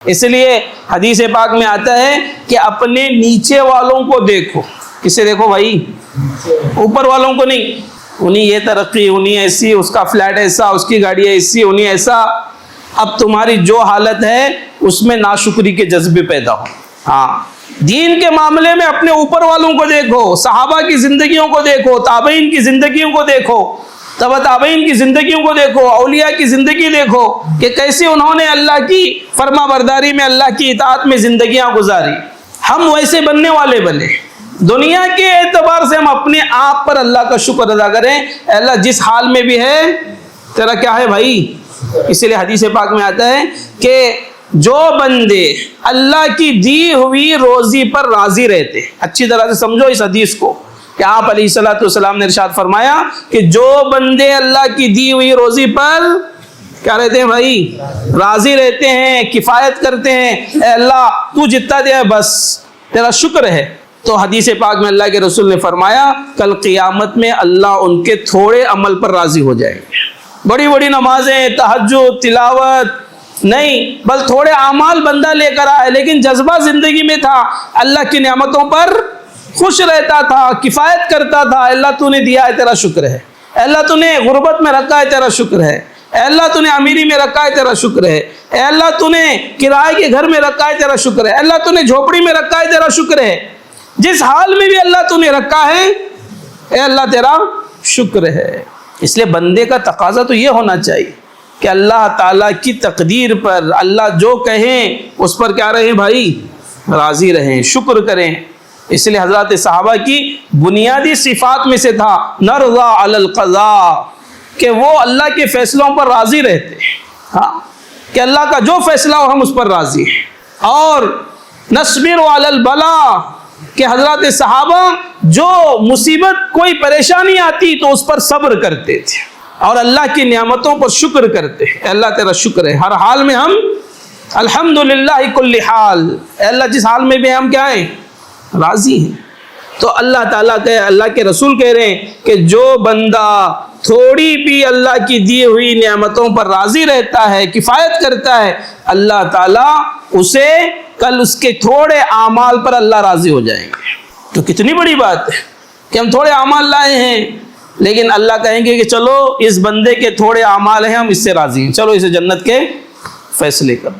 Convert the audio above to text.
اس لیے حدیث پاک میں آتا ہے کہ اپنے نیچے والوں کو دیکھو. کسے دیکھو بھائی؟ اوپر والوں کو نہیں. انہیں یہ ترقی، انہیں ایسی، اس کا فلیٹ ایسا، اس کی گاڑی ایسی، انہیں ایسا. اب تمہاری جو حالت ہے اس میں ناشکری کے جذبے پیدا ہو. ہاں، دین کے معاملے میں اپنے اوپر والوں کو دیکھو، صحابہ کی زندگیوں کو دیکھو، تابعین کی زندگیوں کو دیکھو، تبع تابعین کی زندگیوں کو دیکھو، اولیاء کی زندگی دیکھو کہ کیسے انہوں نے اللہ کی فرما برداری میں، اللہ کی اطاعت میں زندگیاں گزاری. ہم ویسے بننے والے بنے. دنیا کے اعتبار سے ہم اپنے آپ پر اللہ کا شکر ادا کریں. اے اللہ جس حال میں بھی ہے تیرا کیا ہے بھائی. اسی لیے حدیث پاک میں آتا ہے کہ جو بندے اللہ کی دی ہوئی روزی پر راضی رہتے. اچھی طرح سے سمجھو اس حدیث کو کہ آپ علیہ الصلوۃ والسلام نے ارشاد فرمایا کہ جو بندے اللہ کی دی ہوئی روزی پر کیا رہتے ہیں بھائی؟ راضی رہتے ہیں، کفایت کرتے ہیں. اے اللہ تو جتنا دیا بس تیرا شکر ہے. تو حدیث پاک میں اللہ کے رسول نے فرمایا کل قیامت میں اللہ ان کے تھوڑے عمل پر راضی ہو جائیں گے. بڑی بڑی نمازیں، تہجد، تلاوت نہیں، بل تھوڑے اعمال بندہ لے کر آئے لیکن جذبہ زندگی میں تھا، اللہ کی نعمتوں پر خوش رہتا تھا، کفایت کرتا تھا. اللہ تو نے دیا ہے تیرا شکر ہے. اللہ تو نے غربت میں رکھا ہے تیرا شکر ہے. اے اللہ تو نے امیری میں رکھا ہے تیرا شکر ہے. اے اللہ تو نے کرائے کے گھر میں رکھا ہے تیرا شکر ہے. اللہ تو نے جھوپڑی میں رکھا ہے تیرا شکر ہے. جس حال میں بھی اللہ تو نے رکھا ہے اے اللہ تیرا شکر ہے. اس لیے بندے کا تقاضا تو یہ ہونا چاہیے کہ اللہ تعالیٰ کی تقدیر پر اللہ جو کہیں اس پر کیا رہیں بھائی؟ راضی رہیں، شکر کریں. اس لیے حضرات صحابہ کی بنیادی صفات میں سے تھا نرضى علی القضاء، کہ وہ اللہ کے فیصلوں پر راضی رہتے. ہاں، کہ اللہ کا جو فیصلہ ہو ہم اس پر راضی ہیں. اور نصبر علی البلاء، کہ حضرات صحابہ جو مصیبت، کوئی پریشانی آتی تو اس پر صبر کرتے تھے اور اللہ کی نعمتوں پر شکر کرتے. اے اللہ تیرا شکر ہے، ہر حال میں ہم الحمدللہ کل حال. اے اللہ جس حال میں بھی ہم کیا ہیں؟ راضی ہیں. تو اللہ تعالیٰ کہ اللہ کے رسول کہہ رہے ہیں کہ جو بندہ تھوڑی بھی اللہ کی دی ہوئی نعمتوں پر راضی رہتا ہے، کفایت کرتا ہے، اللہ تعالیٰ اسے کل اس کے تھوڑے اعمال پر اللہ راضی ہو جائیں گے. تو کتنی بڑی بات ہے کہ ہم تھوڑے اعمال لائے ہیں لیکن اللہ کہیں گے کہ چلو اس بندے کے تھوڑے اعمال ہیں، ہم اس سے راضی ہیں، چلو اسے جنت کے فیصلے کرو.